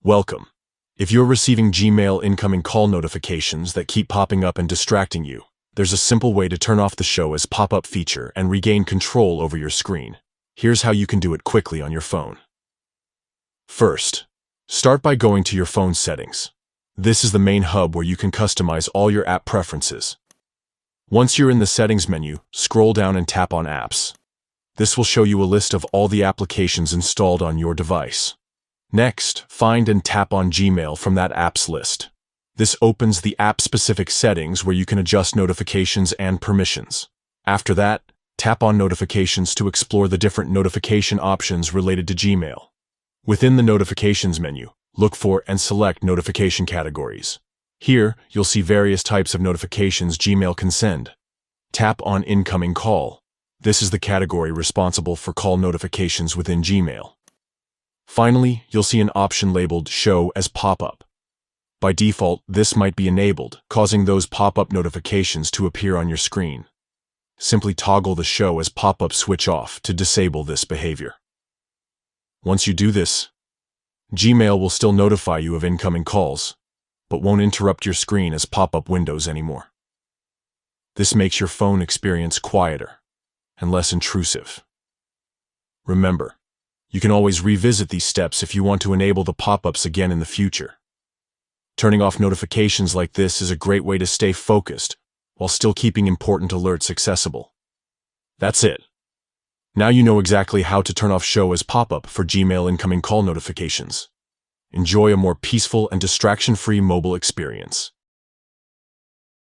Welcome. If you're receiving Gmail incoming call notifications that keep popping up and distracting you, there's a simple way to turn off the Show as Pop-up feature and regain control over your screen. Here's how you can do it quickly on your phone. First, start by going to your phone settings. This is the main hub where you can customize all your app preferences. Once you're in the settings menu, scroll down and tap on Apps. This will show you a list of all the applications installed on your device. Next, find and tap on Gmail from that apps list. This opens the app-specific settings where you can adjust notifications and permissions. After that, tap on Notifications to explore the different notification options related to Gmail. Within the Notifications menu, look for and select notification categories. Here, you'll see various types of notifications Gmail can send. Tap on Incoming Call. This is the category responsible for call notifications within Gmail. Finally, you'll see an option labeled Show as Pop-up. By default, this might be enabled, causing those pop-up notifications to appear on your screen. Simply toggle the Show as Pop-up switch off to disable this behavior. Once you do this, Gmail will still notify you of incoming calls, but won't interrupt your screen as pop-up windows anymore. This makes your phone experience quieter and less intrusive. Remember, you can always revisit these steps if you want to enable the pop-ups again in the future. Turning off notifications like this is a great way to stay focused while still keeping important alerts accessible. That's it. Now you know exactly how to turn off Show as Pop-up for Gmail incoming call notifications. Enjoy a more peaceful and distraction-free mobile experience.